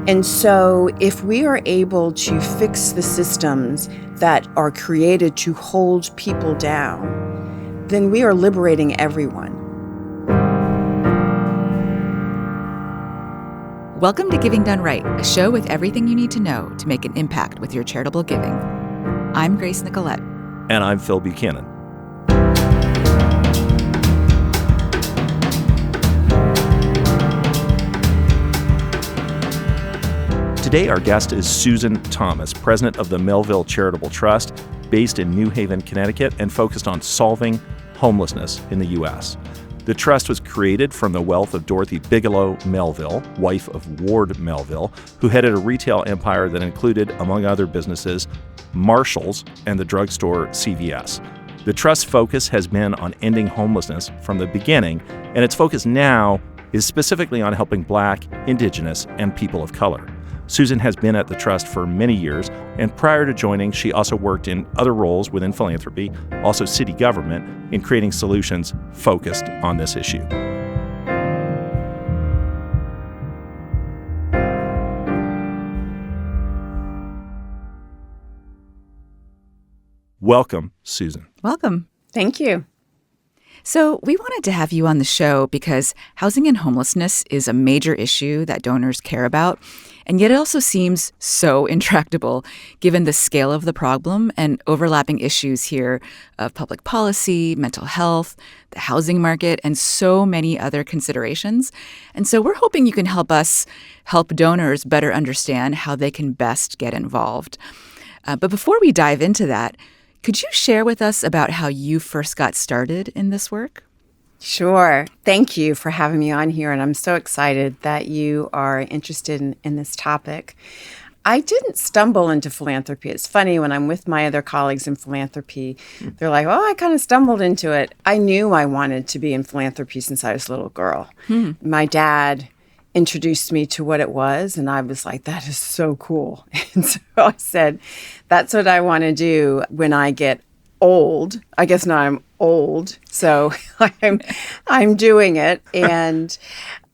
And so if we are able to fix the systems that are created to hold people down, then we are liberating everyone. Welcome to Giving Done Right, a show with everything you need to know to make an impact with your charitable giving. I'm Grace Nicolette. And I'm Phil Buchanan. Today, our guest is Susan Thomas, president of the Melville Charitable Trust, based in New Haven, Connecticut, and focused on solving homelessness in the U.S. The trust was created from the wealth of Dorothy Bigelow Melville, wife of Ward Melville, who headed a retail empire that included, among other businesses, Marshall's and the drugstore CVS. The trust's focus has been on ending homelessness from the beginning, and its focus now is specifically on helping Black, Indigenous, and people of color. Susan has been at the trust for many years, and prior to joining, she also worked in other roles within philanthropy, also city government, in creating solutions focused on this issue. Welcome, Susan. Welcome. Thank you. So we wanted to have you on the show because housing and homelessness is a major issue that donors care about, and yet it also seems so intractable given the scale of the problem and overlapping issues here of public policy, mental health, the housing market, and so many other considerations. And so we're hoping you can help us help donors better understand how they can best get involved. But before we dive into that, could you share with us about how you first got started in this work? Sure. Thank you for having me on here, and I'm so excited that you are interested in this topic. I didn't stumble into philanthropy. It's funny, when I'm with my other colleagues in philanthropy, they're like, oh, I kind of stumbled into it. I knew I wanted to be in philanthropy since I was a little girl. My dad introduced me to what it was, and I was like, that is so cool. And so I said, that's what I want to do when I get old. I guess now I'm old, so I'm doing it. And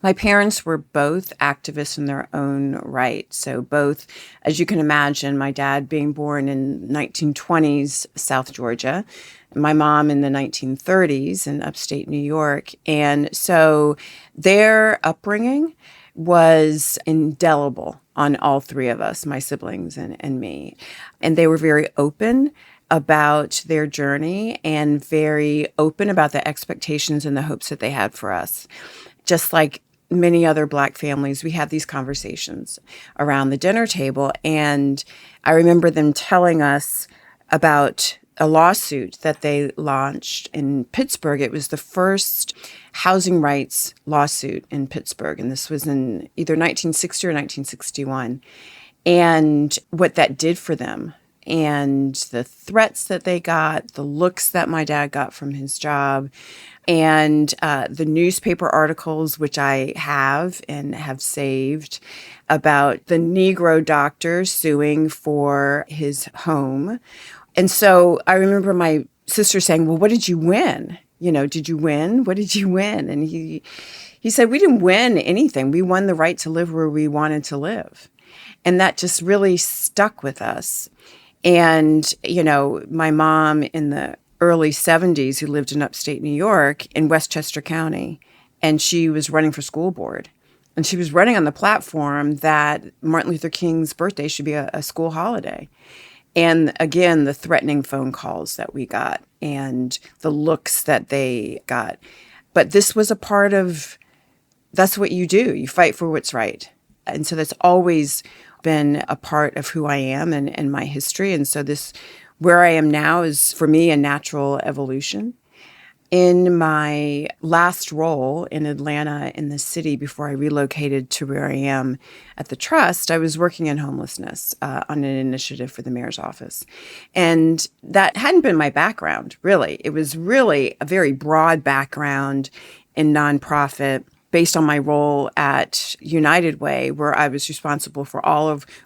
my parents were both activists in their own right. So both, as you can imagine, my dad being born in 1920s South Georgia, my mom in the 1930s in upstate New York. And so their upbringing was indelible on all three of us, my siblings and me. And they were very open about their journey and very open about the expectations and the hopes that they had for us. Just like many other Black families, we had these conversations around the dinner table. And I remember them telling us about a lawsuit that they launched in Pittsburgh. It was the first housing rights lawsuit in Pittsburgh. And this was in either 1960 or 1961. And what that did for them, and the threats that they got, the looks that my dad got from his job, and the newspaper articles, which I have and have saved, about the Negro doctor suing for his home. And so I remember my sister saying, well, what did you win? You know, did you win? What did you win? And he said, we didn't win anything. We won the right to live where we wanted to live. And that just really stuck with us. And, you know, my mom in the early 70s, who lived in upstate New York in Westchester County, and she was running for school board. And she was running on the platform that Martin Luther King's birthday should be a school holiday. And again, the threatening phone calls that we got and the looks that they got. But this was a part of, that's what you do. You fight for what's right. And so that's always been a part of who I am and my history. And so this, where I am now, is for me a natural evolution. In my last role in Atlanta, in the city, before I relocated to where I am at the trust, I was working in homelessness on an initiative for the mayor's office. And that hadn't been my background, really. It was really a very broad background in nonprofit, based on my role at United Way, where I was responsible for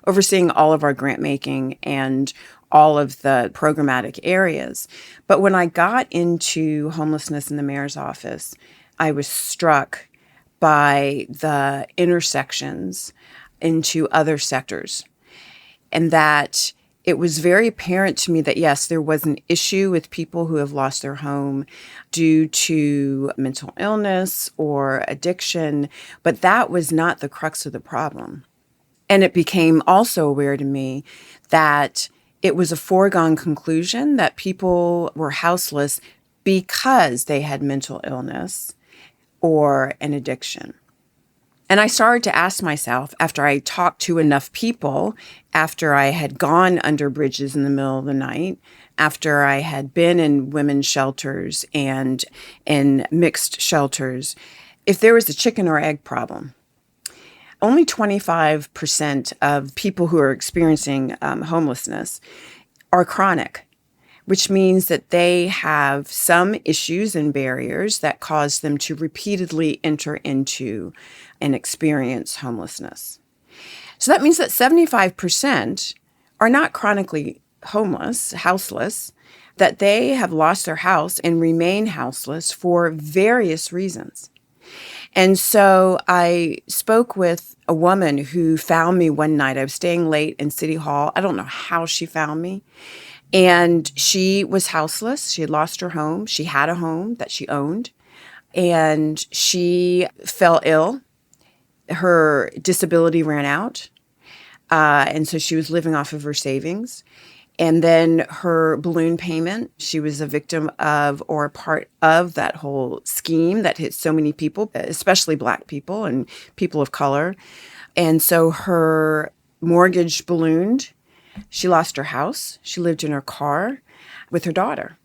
overseeing all of our grantmaking and all of the programmatic areas. But when I got into homelessness in the mayor's office, I was struck by the intersections into other sectors. And that it was very apparent to me that, yes, there was an issue with people who have lost their home due to mental illness or addiction, but that was not the crux of the problem. And it became also aware to me that it was a foregone conclusion that people were houseless because they had mental illness or an addiction. And I started to ask myself, after I talked to enough people, after I had gone under bridges in the middle of the night, after I had been in women's shelters and in mixed shelters, if there was a chicken or egg problem. Only 25% of people who are experiencing homelessness are chronic, which means that they have some issues and barriers that cause them to repeatedly enter into and experience homelessness. So that means that 75% are not chronically homeless, houseless, that they have lost their house and remain houseless for various reasons. And so I spoke with a woman who found me one night. I was staying late in City Hall. I don't know how she found me. And she was houseless. She had lost her home. She had a home that she owned. And she fell ill. Her disability ran out. And so she was living off of her savings. And then her balloon payment, she was a victim of or a part of that whole scheme that hit so many people, especially Black people and people of color. And so her mortgage ballooned. She lost her house. She lived in her car with her daughter.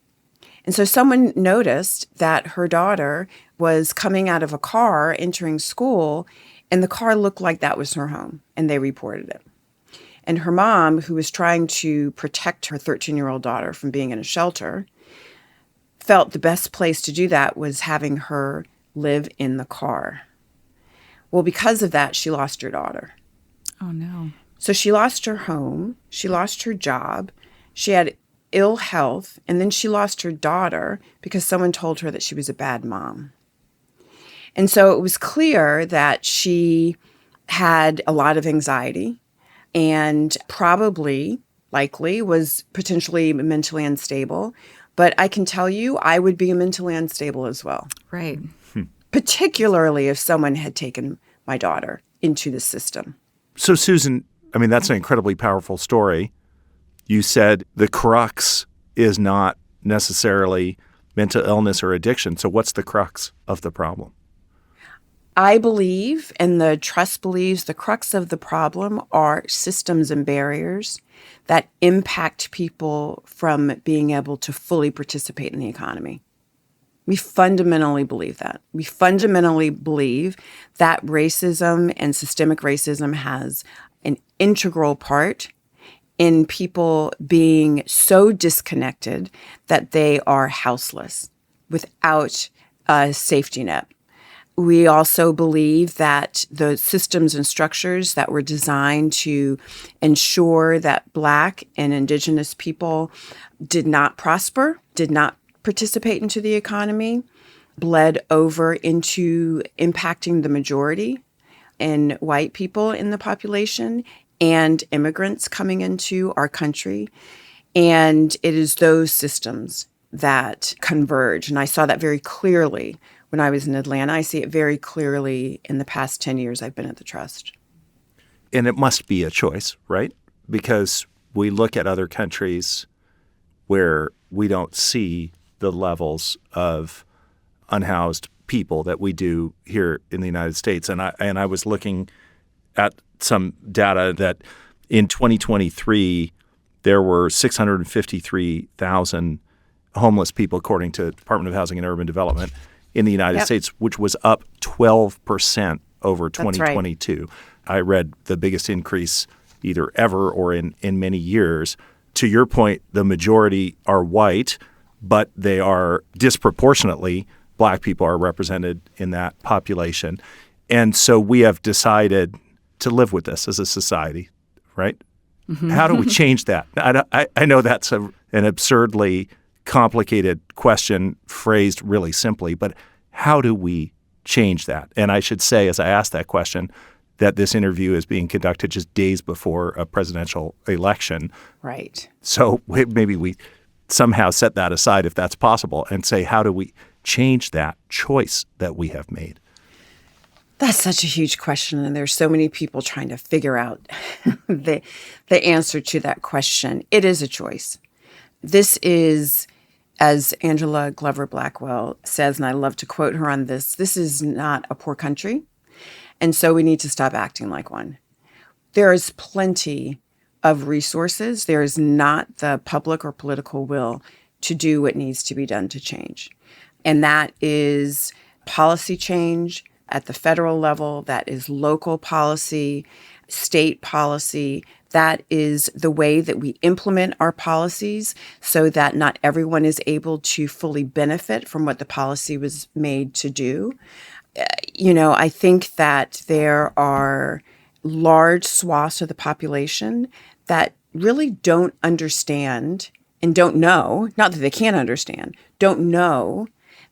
And so someone noticed that her daughter was coming out of a car, entering school, and the car looked like that was her home, and they reported it. And her mom, who was trying to protect her 13-year-old daughter from being in a shelter, felt the best place to do that was having her live in the car. Well, because of that, she lost her daughter. Oh, no. So she lost her home, she lost her job, she had ill health, and then she lost her daughter because someone told her that she was a bad mom. And so it was clear that she had a lot of anxiety and likely was potentially mentally unstable. But I can tell you, I would be mentally unstable as well. Right. Particularly if someone had taken my daughter into the system. So, Susan, I mean, that's an incredibly powerful story. You said the crux is not necessarily mental illness or addiction. So what's the crux of the problem? I believe, and the trust believes, the crux of the problem are systems and barriers that impact people from being able to fully participate in the economy. We fundamentally believe that. We fundamentally believe that racism and systemic racism has an integral part in people being so disconnected that they are houseless without a safety net. We also believe that the systems and structures that were designed to ensure that Black and Indigenous people did not prosper, did not participate into the economy, bled over into impacting the majority and white people in the population and immigrants coming into our country. And it is those systems that converge. And I saw that very clearly when I was in Atlanta. I see it very clearly in the past 10 years I've been at the Trust. And it must be a choice, right? Because we look at other countries where we don't see the levels of unhoused people that we do here in the United States. And I was looking at some data that in 2023, there were 653,000 homeless people, according to Department of Housing and Urban Development, in the United States, which was up 12% over 2022. Right. I read the biggest increase either ever or in many years. To your point, the majority are white, but they are disproportionately Black people are represented in that population. And so we have decided to live with this as a society, right? Mm-hmm. How do we change that? I know that's an absurdly complicated question phrased really simply, but how do we change that? And I should say, as I ask that question, that this interview is being conducted just days before a presidential election. Right. So maybe we somehow set that aside if that's possible and say, how do we change that choice that we have made? That's such a huge question, and there's so many people trying to figure out the answer to that question. It is a choice. This is, as Angela Glover Blackwell says, and I love to quote her on this is not a poor country, and so we need to stop acting like one. There is plenty of resources. There is not the public or political will to do what needs to be done to change. And that is policy change at the federal level, that is local policy, state policy. That is the way that we implement our policies so that not everyone is able to fully benefit from what the policy was made to do. I think that there are large swaths of the population that really don't understand and don't know, not that they can't understand, don't know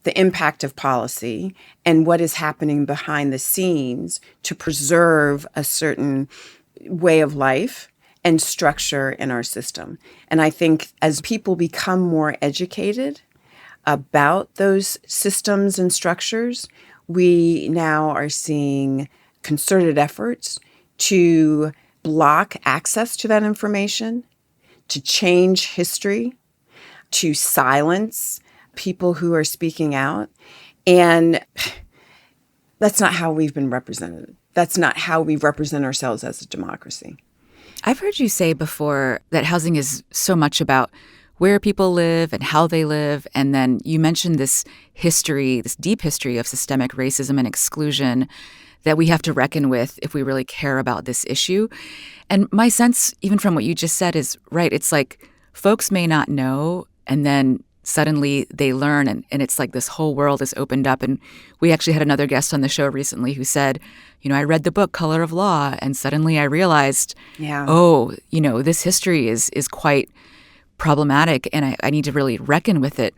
the impact of policy and what is happening behind the scenes to preserve a certain way of life and structure in our system. And I think as people become more educated about those systems and structures, we now are seeing concerted efforts to block access to that information, to change history, to silence people who are speaking out. And that's not how we've been represented. That's not how we represent ourselves as a democracy. I've heard you say before that housing is so much about where people live and how they live. And then you mentioned this history, this deep history of systemic racism and exclusion that we have to reckon with if we really care about this issue. And my sense, even from what you just said, is right. It's like folks may not know, and then suddenly they learn, and it's like this whole world is opened up. And we actually had another guest on the show recently who said, I read the book Color of Law, and suddenly I realized, this history is quite problematic, and I need to really reckon with it.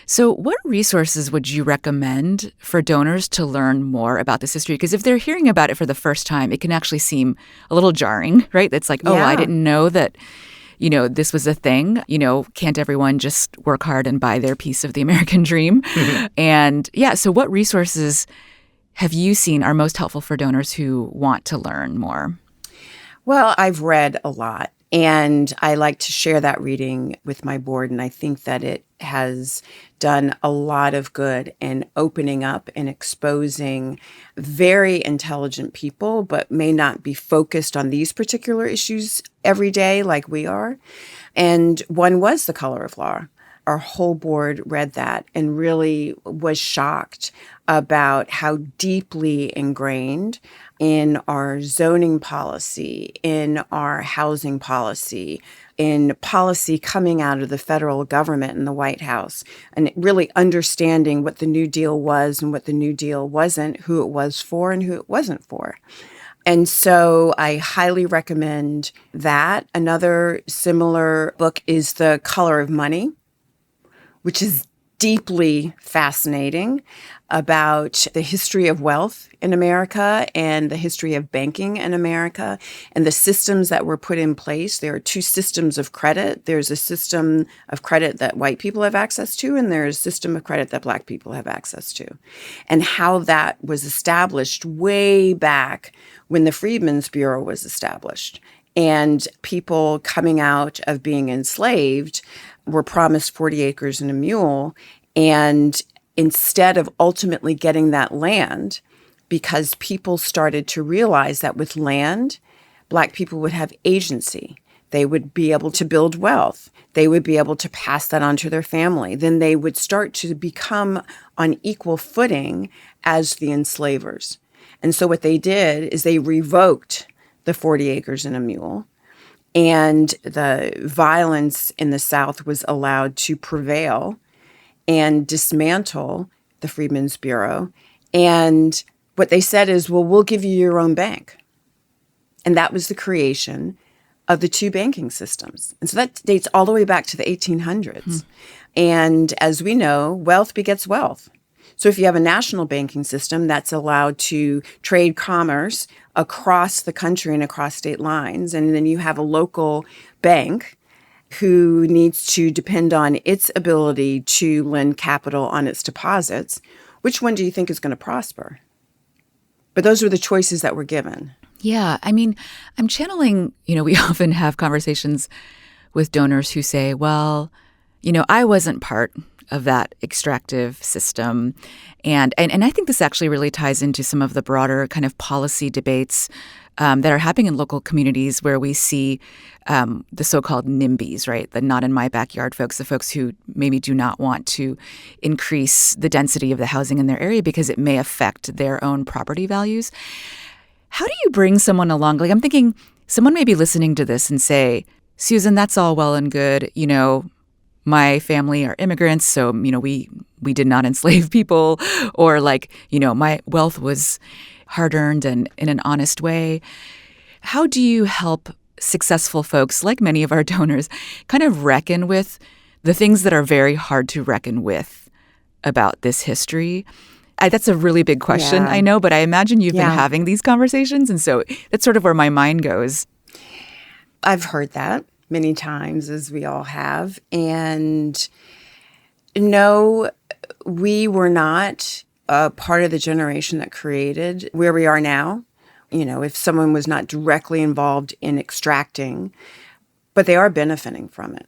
So what resources would you recommend for donors to learn more about this history? Because if they're hearing about it for the first time, it can actually seem a little jarring, right? It's like, I didn't know that, this was a thing. Can't everyone just work hard and buy their piece of the American dream? And so what resources have you seen are most helpful for donors who want to learn more? Well, I've read a lot, and I like to share that reading with my board, and I think that it has done a lot of good in opening up and exposing very intelligent people, but may not be focused on these particular issues every day like we are. And one was The Color of Law. Our whole board read that and really was shocked about how deeply ingrained in our zoning policy, in our housing policy, in policy coming out of the federal government and the White House, and really understanding what the New Deal was and what the New Deal wasn't, who it was for and who it wasn't for. And so I highly recommend that. Another similar book is The Color of Money, which is deeply fascinating about the history of wealth in America and the history of banking in America and the systems that were put in place. There are two systems of credit. There's a system of credit that white people have access to, and there's a system of credit that Black people have access to. And how that was established way back when the Freedmen's Bureau was established. And people coming out of being enslaved were promised 40 acres and a mule. And instead of ultimately getting that land, because people started to realize that with land, Black people would have agency. They would be able to build wealth. They would be able to pass that on to their family. Then they would start to become on equal footing as the enslavers. And so what they did is they revoked the 40 acres and a mule. And the violence in the South was allowed to prevail and dismantle the Freedmen's Bureau. And what they said is, well, we'll give you your own bank. And that was the creation of the two banking systems. And so that dates all the way back to the 1800s. And as we know, wealth begets wealth. So if you have a national banking system that's allowed to trade commerce across the country and across state lines, and then you have a local bank who needs to depend on its ability to lend capital on its deposits, which one do you think is going to prosper? But those were the choices that were given. Yeah. I mean, I'm channeling, we often have conversations with donors who say, well, I wasn't part of that extractive system. And I think this actually really ties into some of the broader kind of policy debates that are happening in local communities where we see the so-called NIMBYs, right? The not in my backyard folks, the folks who maybe do not want to increase the density of the housing in their area because it may affect their own property values. How do you bring someone along? Like, I'm thinking someone may be listening to this and say, Susan, that's all well and good. My family are immigrants, so, we did not enslave people, or my wealth was hard-earned and in an honest way. How do you help successful folks, like many of our donors, kind of reckon with the things that are very hard to reckon with about this history? That's a really big question, I know, but I imagine you've been having these conversations, and so that's sort of where my mind goes. I've heard that many times, as we all have. And no, we were not a part of the generation that created where we are now. If someone was not directly involved in extracting, but they are benefiting from it.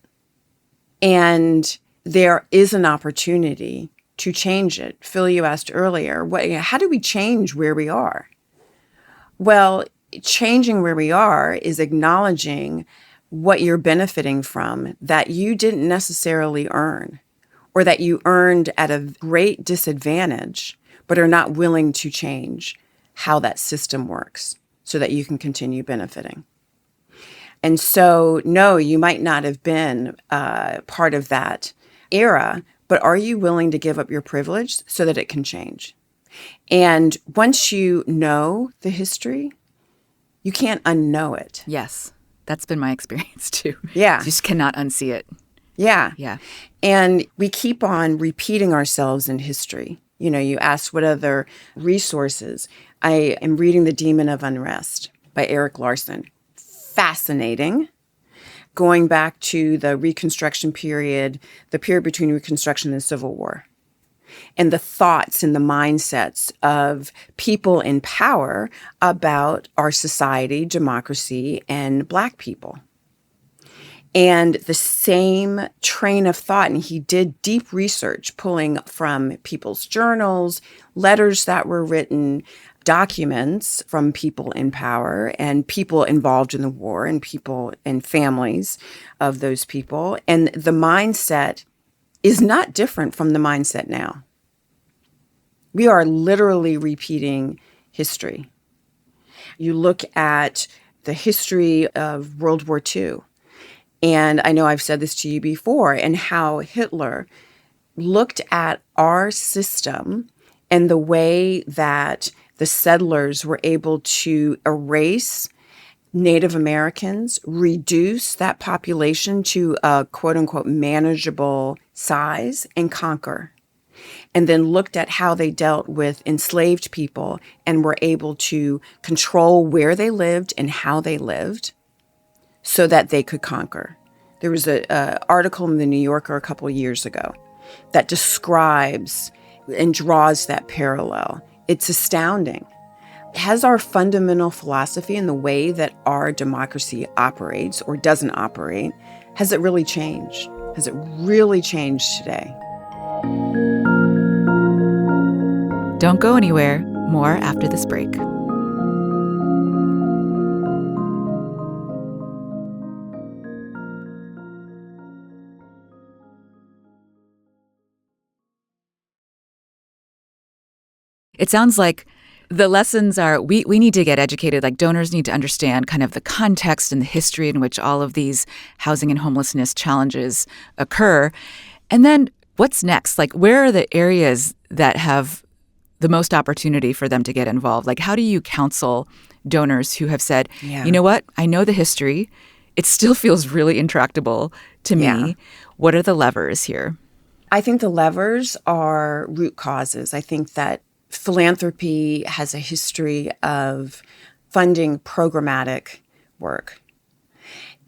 And there is an opportunity to change it. Phil, you asked earlier, how do we change where we are? Well, changing where we are is acknowledging what you're benefiting from that you didn't necessarily earn, or that you earned at a great disadvantage, but are not willing to change how that system works so that you can continue benefiting. And so, no, you might not have been part of that era, but are you willing to give up your privilege so that it can change? And once you know the history, you can't unknow it. Yes. That's been my experience too. Yeah. You just cannot unsee it. Yeah. Yeah. And we keep on repeating ourselves in history. You asked what other resources. I am reading The Demon of Unrest by Eric Larson. Fascinating. Going back to the Reconstruction period, the period between Reconstruction and the Civil War, and the thoughts and the mindsets of people in power about our society, democracy, and Black people. And the same train of thought, and he did deep research, pulling from people's journals, letters that were written, documents from people in power and people involved in the war, and people and families of those people. And the mindset is not different from the mindset now. We are literally repeating history. You look at the history of World War II, and I know I've said this to you before, and how Hitler looked at our system and the way that the settlers were able to erase Native Americans, reduce that population to a quote-unquote manageable size, and conquer. And then looked at how they dealt with enslaved people and were able to control where they lived and how they lived so that they could conquer. There was an article in the New Yorker a couple of years ago that describes and draws that parallel. It's astounding. Has our fundamental philosophy and the way that our democracy operates or doesn't operate, has it really changed? Has it really changed today? Don't go anywhere. More after this break. It sounds like the lessons are we need to get educated, like donors need to understand kind of the context and the history in which all of these housing and homelessness challenges occur. And then what's next? Like, where are the areas that have the most opportunity for them to get involved? Like, how do you counsel donors who have said, you know what, I know the history. It still feels really intractable to me. What are the levers here? I think the levers are root causes. I think that philanthropy has a history of funding programmatic work.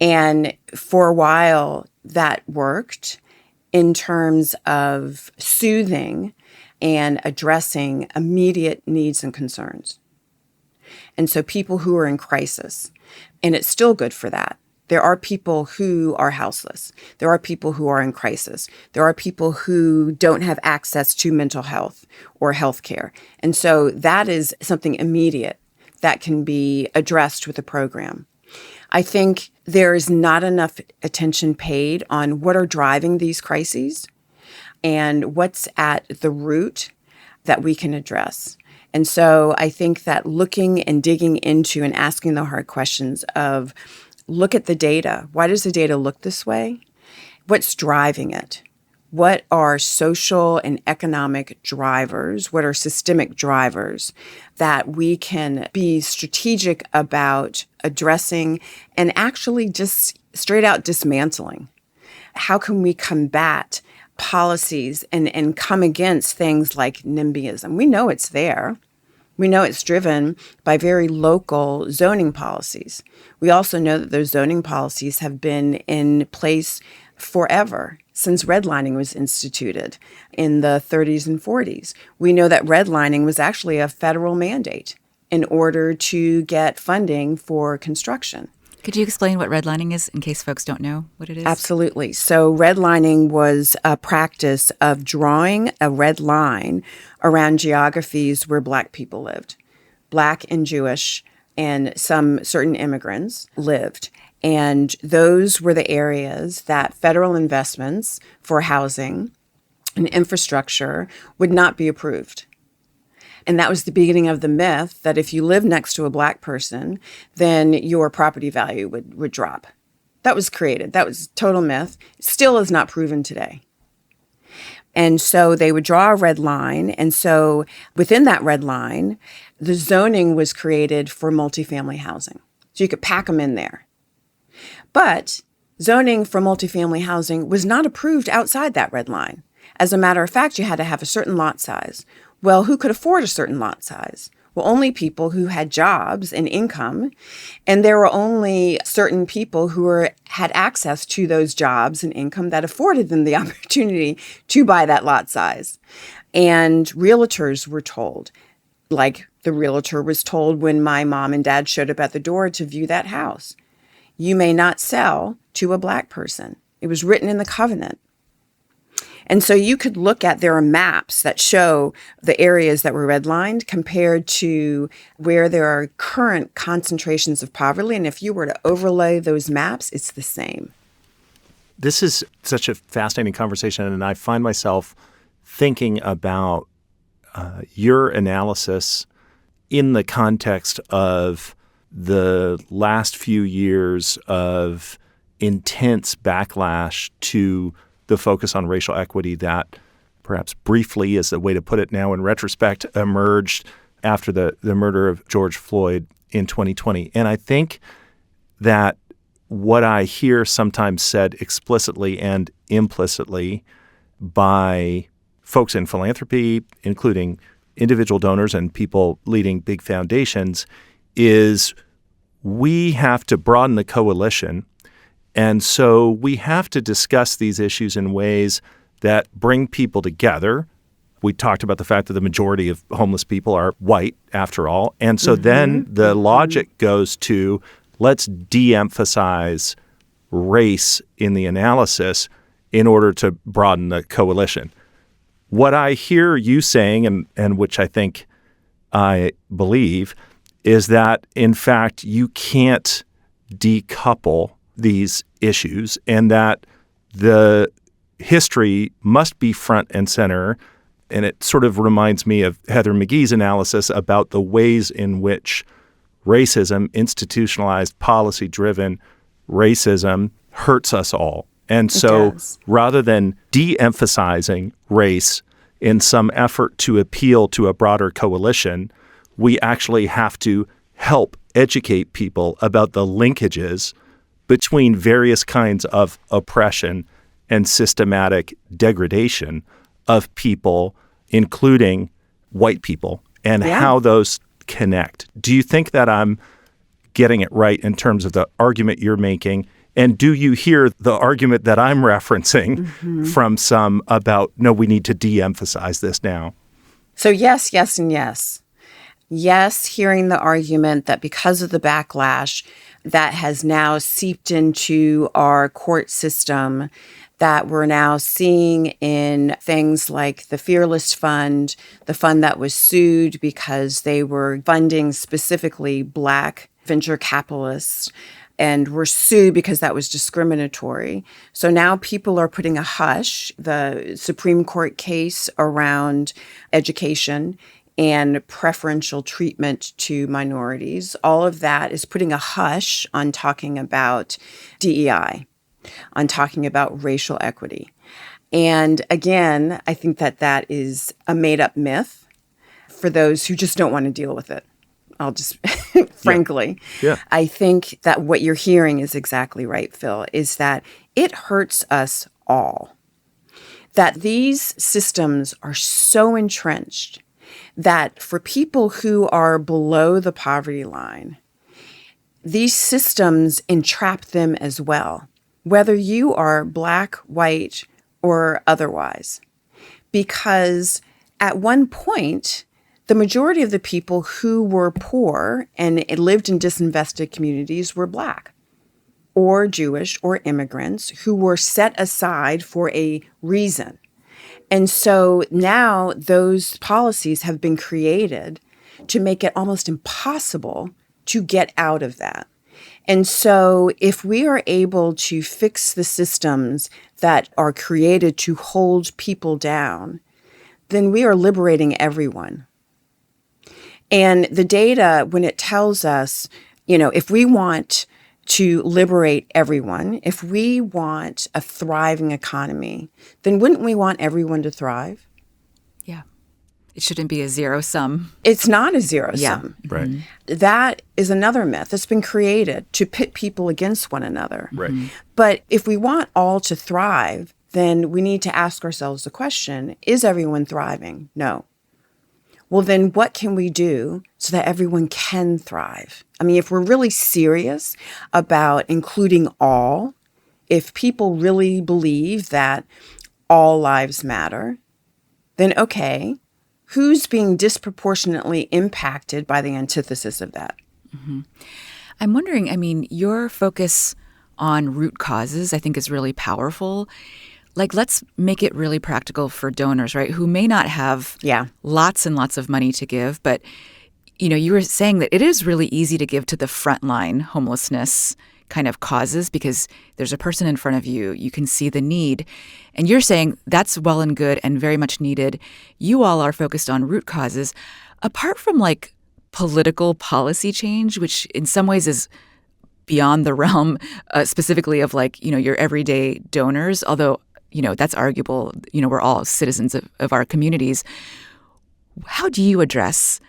And for a while, that worked in terms of soothing and addressing immediate needs and concerns. And so people who are in crisis, and it's still good for that. There are people who are houseless. There are people who are in crisis. There are people who don't have access to mental health or health care. And so that is something immediate that can be addressed with a program. I think there is not enough attention paid on what are driving these crises and what's at the root that we can address. And so I think that looking and digging into and asking the hard questions of, look at the data. Why does the data look this way? What's driving it? What are social and economic drivers? What are systemic drivers that we can be strategic about addressing and actually just straight out dismantling? How can we combat policies and come against things like NIMBYism? We know it's there. We know it's driven by very local zoning policies. We also know that those zoning policies have been in place forever, since redlining was instituted in the 30s and 40s. We know that redlining was actually a federal mandate in order to get funding for construction. Could you explain what redlining is in case folks don't know what it is? Absolutely. So redlining was a practice of drawing a red line around geographies where Black people lived. Black and Jewish and some certain immigrants lived. And those were the areas that federal investments for housing and infrastructure would not be approved. And that was the beginning of the myth that if you live next to a Black person, then your property value would drop. That was created. That was total myth. Still is not proven today. And so they would draw a red line. And so within that red line, the zoning was created for multifamily housing. So you could pack them in there. But zoning for multifamily housing was not approved outside that red line. As a matter of fact, you had to have a certain lot size. Well, who could afford a certain lot size? Well, only people who had jobs and income, and there were only certain people who had access to those jobs and income that afforded them the opportunity to buy that lot size. And realtors were told, like the realtor was told when my mom and dad showed up at the door to view that house, you may not sell to a Black person. It was written in the covenant. And so you could look at, there are maps that show the areas that were redlined compared to where there are current concentrations of poverty. And if you were to overlay those maps, it's the same. This is such a fascinating conversation, and I find myself thinking about your analysis in the context of the last few years of intense backlash to the focus on racial equity that perhaps briefly, is the way to put it now in retrospect, emerged after the murder of George Floyd in 2020. And I think that what I hear sometimes said explicitly and implicitly by folks in philanthropy, including individual donors and people leading big foundations, is we have to broaden the coalition. And so we have to discuss these issues in ways that bring people together. We talked about the fact that the majority of homeless people are white, after all. And so then the logic goes to, let's de-emphasize race in the analysis in order to broaden the coalition. What I hear you saying, and which I think I believe, is that, in fact, you can't decouple these issues, and that the history must be front and center. And it sort of reminds me of Heather McGhee's analysis about the ways in which racism, institutionalized, policy-driven racism, hurts us all. And so rather than de-emphasizing race in some effort to appeal to a broader coalition, we actually have to help educate people about the linkages between various kinds of oppression and systematic degradation of people, including white people, and how those connect. Do you think that I'm getting it right in terms of the argument you're making? And do you hear the argument that I'm referencing from some about, no, we need to de-emphasize this now? So yes, yes, and yes. Yes, hearing the argument that because of the backlash that has now seeped into our court system, that we're now seeing in things like the Fearless Fund, the fund that was sued because they were funding specifically Black venture capitalists, and were sued because that was discriminatory. So now people are putting a hush. The Supreme Court case around education and preferential treatment to minorities, all of that is putting a hush on talking about DEI, on talking about racial equity. And again, I think that that is a made-up myth for those who just don't want to deal with it. I'll just, frankly, I think that what you're hearing is exactly right, Phil, is that it hurts us all. That these systems are so entrenched that for people who are below the poverty line, these systems entrap them as well, whether you are Black, white, or otherwise. Because at one point, the majority of the people who were poor and lived in disinvested communities were Black or Jewish or immigrants who were set aside for a reason. And so now those policies have been created to make it almost impossible to get out of that. And so if we are able to fix the systems that are created to hold people down, then we are liberating everyone. And the data, when it tells us, if we want to liberate everyone, if we want a thriving economy, then wouldn't we want everyone to thrive? Yeah. It shouldn't be a zero sum. It's not a zero sum. Right. That is another myth that's been created to pit people against one another. Right. But if we want all to thrive, then we need to ask ourselves the question, is everyone thriving? No. Well, then what can we do so that everyone can thrive? I mean, if we're really serious about including all, if people really believe that all lives matter, then okay, who's being disproportionately impacted by the antithesis of that? Mm-hmm. I'm wondering, your focus on root causes, I think, is really powerful. Like, let's make it really practical for donors, right, who may not have lots and lots of money to give. But, you were saying that it is really easy to give to the frontline homelessness kind of causes because there's a person in front of you. You can see the need. And you're saying that's well and good and very much needed. You all are focused on root causes. Apart from, political policy change, which in some ways is beyond the realm specifically of, your everyday donors, although that's arguable. We're all citizens of our communities. How do you address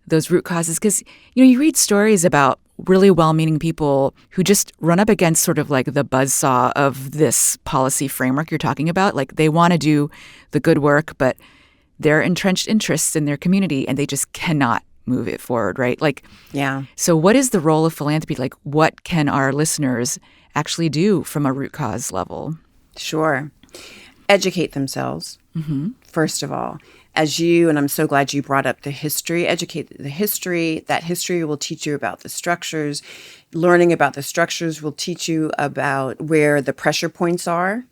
those root causes? Because, you read stories about really well-meaning people who just run up against sort of the buzzsaw of this policy framework you're talking about. They want to do the good work, but there are entrenched interests in their community and they just cannot move it forward, right? So what is the role of philanthropy? What can our listeners actually do from a root cause level? Sure. Educate themselves, first of all. And I'm so glad you brought up the history, educate the history. That history will teach you about the structures. Learning about the structures will teach you about where the pressure points are.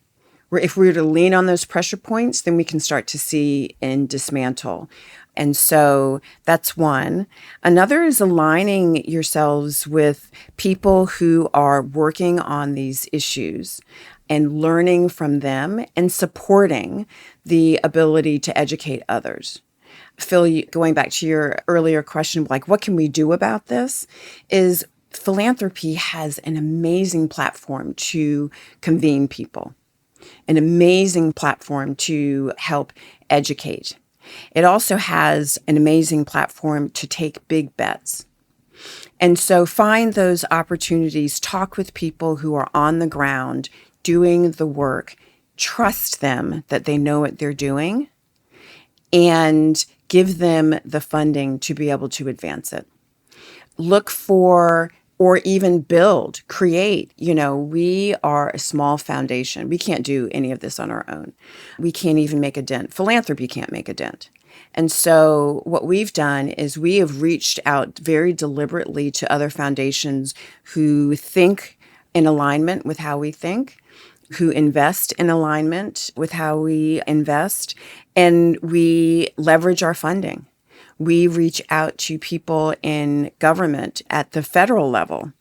Where if we were to lean on those pressure points, then we can start to see and dismantle. And so that's one. Another is aligning yourselves with people who are working on these issues and learning from them and supporting the ability to educate others. Phil, going back to your earlier question, what can we do about this? Is philanthropy has an amazing platform to convene people, an amazing platform to help educate. It also has an amazing platform to take big bets. And so find those opportunities, talk with people who are on the ground, doing the work, trust them that they know what they're doing, and give them the funding to be able to advance it. Look for, or even build, create. We are a small foundation. We can't do any of this on our own. We can't even make a dent. Philanthropy can't make a dent. And so what we've done is we have reached out very deliberately to other foundations who think in alignment with how we think, who invest in alignment with how we invest, and we leverage our funding. We reach out to people in government at the federal level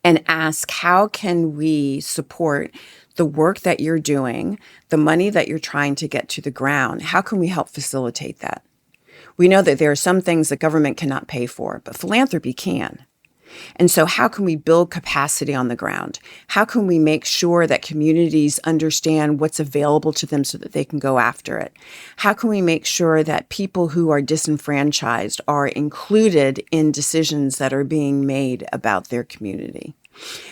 and ask, how can we support the work that you're doing, the money that you're trying to get to the ground? How can we help facilitate that? We know that there are some things that government cannot pay for, but philanthropy can. And so how can we build capacity on the ground? How can we make sure that communities understand what's available to them so that they can go after it? How can we make sure that people who are disenfranchised are included in decisions that are being made about their community?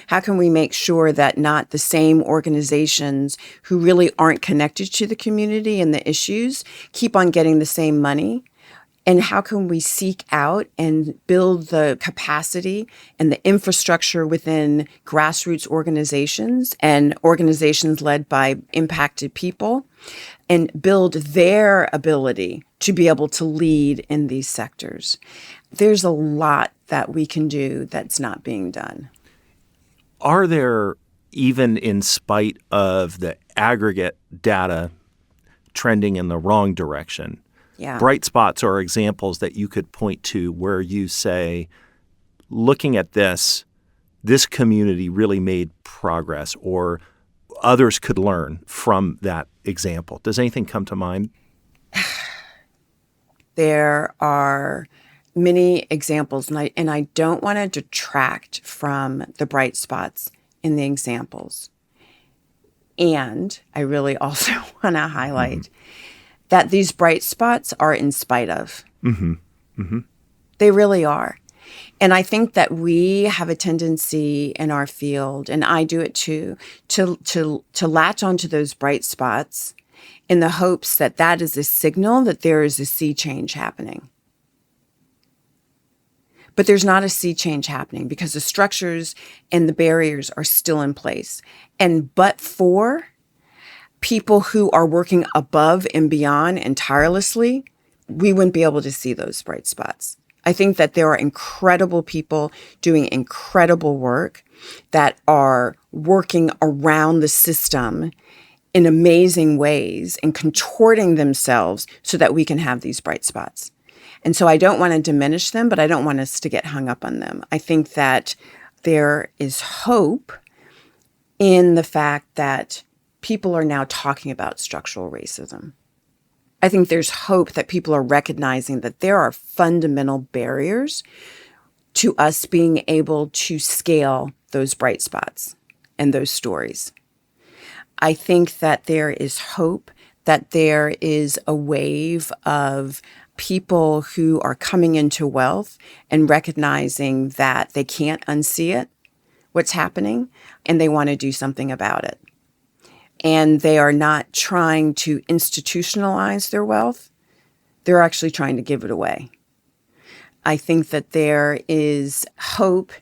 How can we make sure that not the same organizations who really aren't connected to the community and the issues keep on getting the same money? And how can we seek out and build the capacity and the infrastructure within grassroots organizations and organizations led by impacted people, and build their ability to be able to lead in these sectors? There's a lot that we can do that's not being done. Are there, even in spite of the aggregate data trending in the wrong direction, bright spots or examples that you could point to where you say, looking at this community really made progress, or others could learn from that example? Does anything come to mind? There are many examples, and I don't want to detract from the bright spots in the examples. And I really also want to highlight that these bright spots are in spite of. They really are. And I think that we have a tendency in our field, and I do it too, to latch onto those bright spots in the hopes that that is a signal that there is a sea change happening. But there's not a sea change happening because the structures and the barriers are still in place. And but for people who are working above and beyond and tirelessly, we wouldn't be able to see those bright spots. I think that there are incredible people doing incredible work that are working around the system in amazing ways and contorting themselves so that we can have these bright spots. And so I don't want to diminish them, but I don't want us to get hung up on them. I think that there is hope in the fact that people are now talking about structural racism. I think there's hope that people are recognizing that there are fundamental barriers to us being able to scale those bright spots and those stories. I think that there is hope that there is a wave of people who are coming into wealth and recognizing that they can't unsee it, what's happening, and they want to do something about it. And they are not trying to institutionalize their wealth. They're actually trying to give it away. I think that there is hope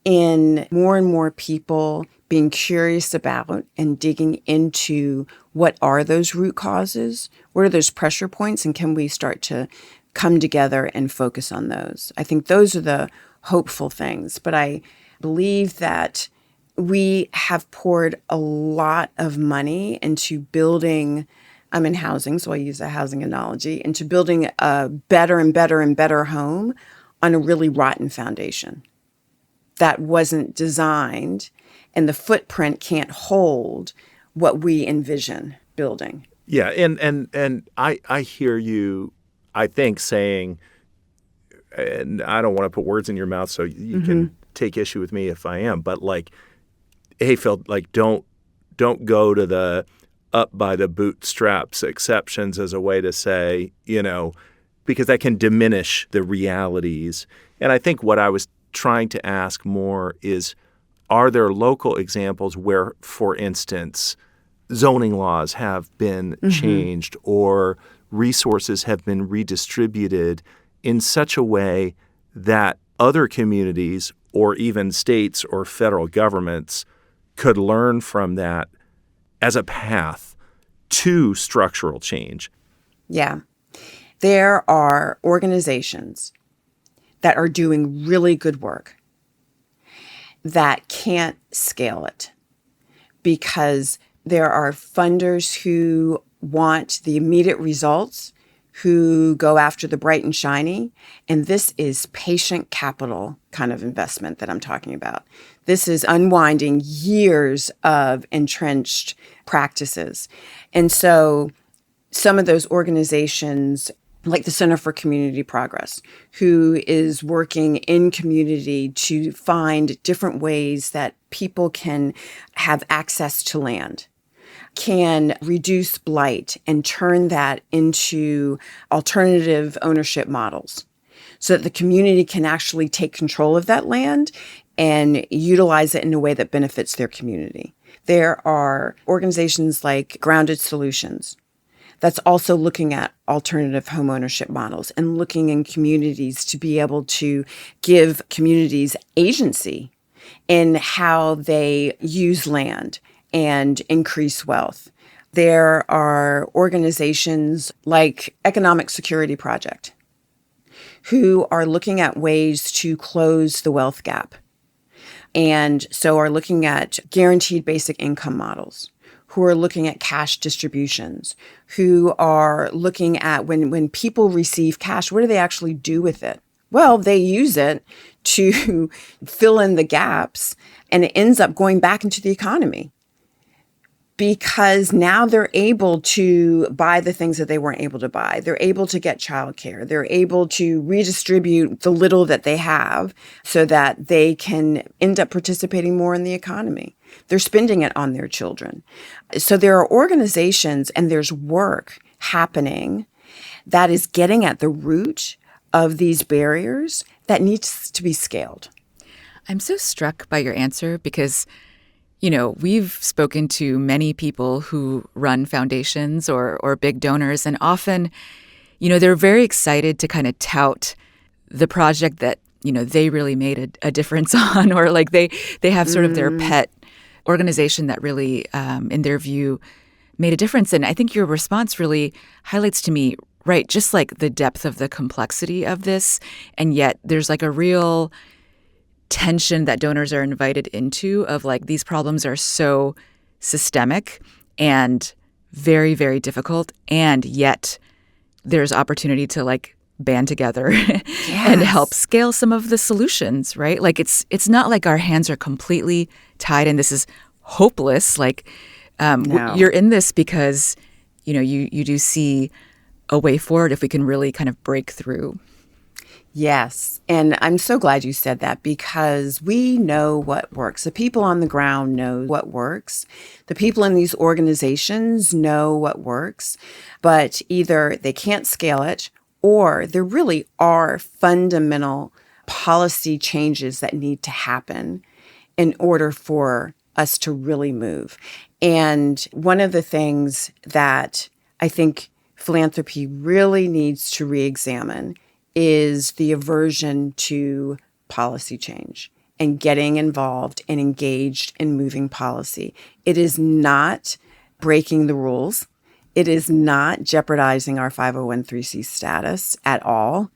in more and more people being curious about and digging into what are those root causes, what are those pressure points, and can we start to come together and focus on those? I think those are the hopeful things. But I believe that we have poured a lot of money into building, I'm in housing, so I use a housing analogy, into building a better and better and better home on a really rotten foundation that wasn't designed, and the footprint can't hold what we envision building. Yeah, and I hear you, I think, saying, and I don't want to put words in your mouth, so you can take issue with me if I am, but like, hey, Phil, like don't go to the up by the bootstraps exceptions as a way to say, because that can diminish the realities. And I think what I was trying to ask more is, are there local examples where, for instance, zoning laws have been changed or resources have been redistributed in such a way that other communities or even states or federal governments could learn from that as a path to structural change. Yeah. There are organizations that are doing really good work that can't scale it because there are funders who want the immediate results, who go after the bright and shiny. And this is patient capital kind of investment that I'm talking about. This is unwinding years of entrenched practices. And so some of those organizations, like the Center for Community Progress, who is working in community to find different ways that people can have access to land, can reduce blight and turn that into alternative ownership models so that the community can actually take control of that land and utilize it in a way that benefits their community. There are organizations like Grounded Solutions that's also looking at alternative home ownership models and looking in communities to be able to give communities agency in how they use land and increase wealth. There are organizations like Economic Security Project who are looking at ways to close the wealth gap, and so are looking at guaranteed basic income models, who are looking at cash distributions, who are looking at when people receive cash, what do they actually do with it? Well, they use it to fill in the gaps, and it ends up going back into the economy because now they're able to buy the things that they weren't able to buy. They're able to get childcare. They're able to redistribute the little that they have so that they can end up participating more in the economy. They're spending it on their children. So there are organizations and there's work happening that is getting at the root of these barriers that needs to be scaled. I'm so struck by your answer because, we've spoken to many people who run foundations or big donors, and often, they're very excited to kind of tout the project that, they really made a difference on, or like they have sort of their pet organization that really, in their view, made a difference. And I think your response really highlights to me, right, just like the depth of the complexity of this, and yet there's like a real tension that donors are invited into of like these problems are so systemic and very, very difficult, and yet there's opportunity to like band together and help scale some of the solutions, right? Like it's not like our hands are completely tied and this is hopeless. Like No. you're in this because, you do see a way forward if we can really kind of break through. Yes. And I'm so glad you said that because we know what works. The people on the ground know what works. The people in these organizations know what works, but either they can't scale it or there really are fundamental policy changes that need to happen in order for us to really move. And one of the things that I think philanthropy really needs to re-examine is the aversion to policy change and getting involved and engaged in moving policy. It is not breaking the rules. It is not jeopardizing our 501(c)(3) status at all.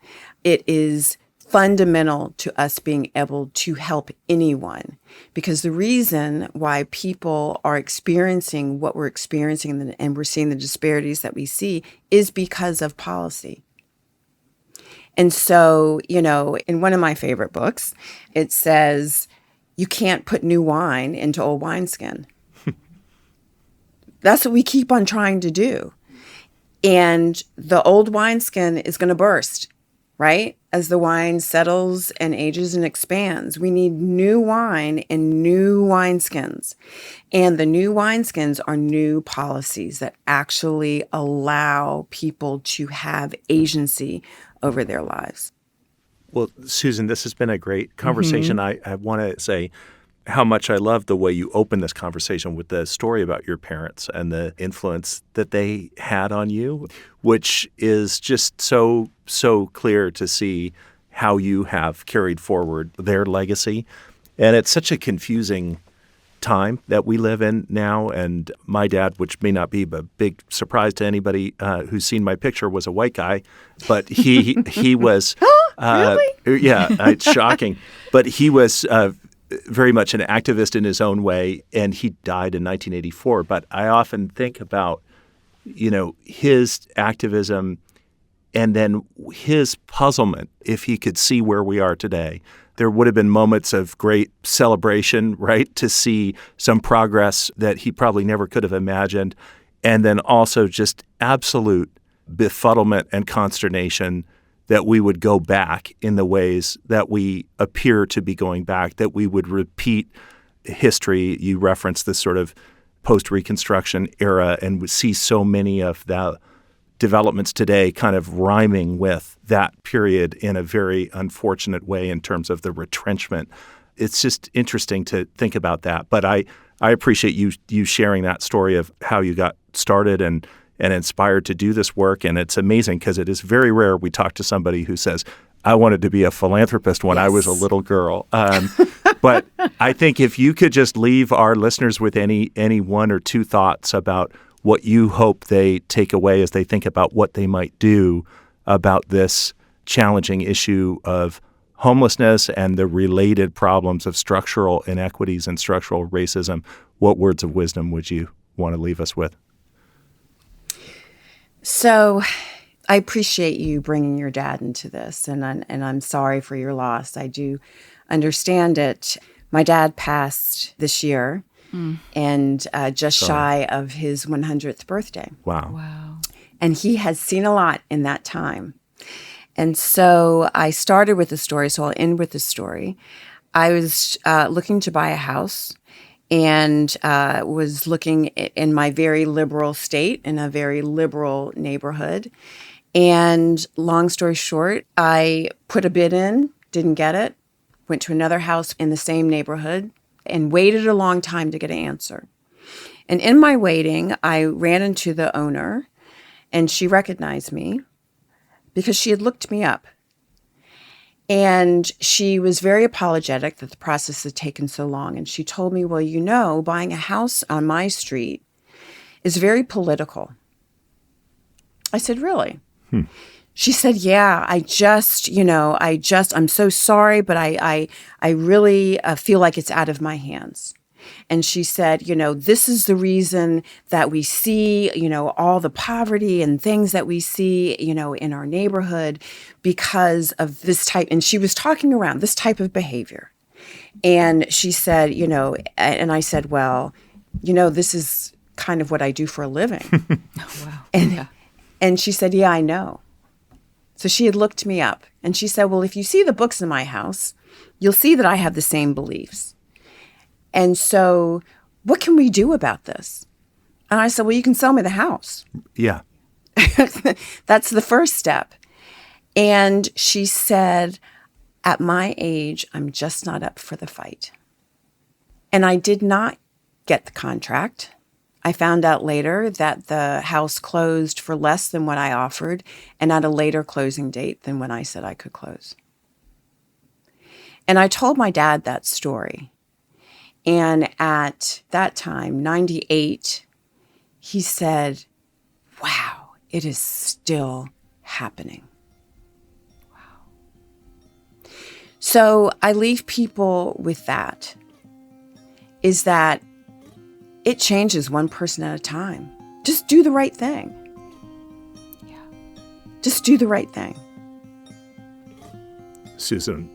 It is fundamental to us being able to help anyone, because the reason why people are experiencing what we're experiencing and we're seeing the disparities that we see is because of policy. And so, in one of my favorite books, it says, you can't put new wine into old wineskin. That's what we keep on trying to do. And the old wineskin is going to burst, right? As the wine settles and ages and expands. We need new wine in new wineskins. And the new wineskins are new policies that actually allow people to have agency over their lives. Well, Susan, this has been a great conversation. I want to say how much I love the way you open this conversation with the story about your parents and the influence that they had on you, which is just so clear to see how you have carried forward their legacy. And it's such a confusing time that we live in now. And my dad, which may not be a big surprise to anybody who's seen my picture, was a white guy, but he was Really? yeah, it's shocking. But he was very much an activist in his own way, and he died in 1984. But I often think about, his activism and then his puzzlement. If he could see where we are today, there would have been moments of great celebration, right, to see some progress that he probably never could have imagined, and then also just absolute befuddlement and consternation that we would go back in the ways that we appear to be going back, that we would repeat history. You referenced this sort of post-Reconstruction era, and we see so many of the developments today kind of rhyming with that period in a very unfortunate way in terms of the retrenchment. It's just interesting to think about that. But I appreciate you sharing that story of how you got started and inspired to do this work. And it's amazing because it is very rare we talk to somebody who says, I wanted to be a philanthropist when I was a little girl. But I think if you could just leave our listeners with any one or two thoughts about what you hope they take away as they think about what they might do about this challenging issue of homelessness and the related problems of structural inequities and structural racism, what words of wisdom would you want to leave us with? So I appreciate you bringing your dad into this, and I'm sorry for your loss. I do understand it. My dad passed this year, and just shy of his 100th birthday. Wow. And he has seen a lot in that time. And so I started with the story, so I'll end with the story. I was looking to buy a house and was looking in my very liberal state, in a very liberal neighborhood. And long story short, I put a bid in, didn't get it, went to another house in the same neighborhood, and waited a long time to get an answer. And in my waiting, I ran into the owner, and she recognized me because she had looked me up. And she was very apologetic that the process had taken so long. And she told me, well, buying a house on my street is very political. I said, really? She said, yeah, I'm so sorry, but I really feel like it's out of my hands. And she said, this is the reason that we see, all the poverty and things that we see, in our neighborhood because of this type. And she was talking around this type of behavior. And she said, and I said, well, this is kind of what I do for a living. Oh, wow. And she said, yeah, I know. So she had looked me up, and she said, well, if you see the books in my house, you'll see that I have the same beliefs. And so what can we do about this? And I said, well, you can sell me the house. Yeah. That's the first step. And she said, at my age, I'm just not up for the fight. And I did not get the contract. I found out later that the house closed for less than what I offered and at a later closing date than when I said I could close. And I told my dad that story. And at that time, 98, he said, wow, it is still happening. Wow. So I leave people with that, is that it changes one person at a time. Just do the right thing. Yeah. Just do the right thing. Susan,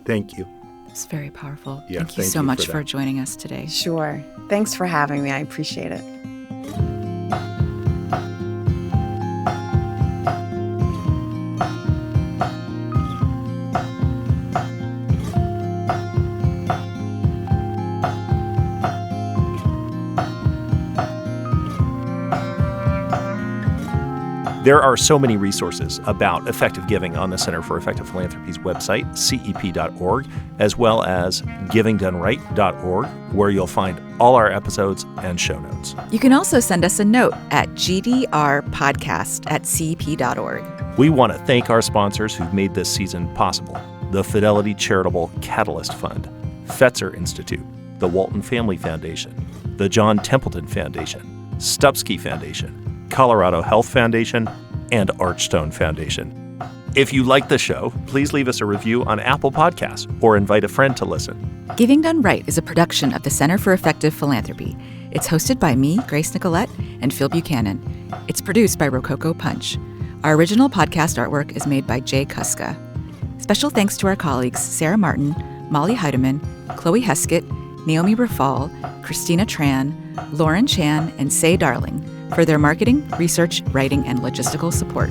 thank you. It's very powerful. Yeah, thank you so much for joining us today. Sure. Thanks for having me. I appreciate it. There are so many resources about effective giving on the Center for Effective Philanthropy's website, cep.org, as well as givingdoneright.org, where you'll find all our episodes and show notes. You can also send us a note at gdrpodcast@cep.org. We want to thank our sponsors who've made this season possible: the Fidelity Charitable Catalyst Fund, Fetzer Institute, the Walton Family Foundation, the John Templeton Foundation, Stupsky Foundation, Colorado Health Foundation, and Archstone Foundation. If you like the show, please leave us a review on Apple Podcasts or invite a friend to listen. Giving Done Right is a production of the Center for Effective Philanthropy. It's hosted by me, Grace Nicolette, and Phil Buchanan. It's produced by Rococo Punch. Our original podcast artwork is made by Jay Kuska. Special thanks to our colleagues Sarah Martin, Molly Heidemann, Chloe Heskett, Naomi Rafal, Christina Tran, Lauren Chan, and Say Darling for their marketing, research, writing, and logistical support.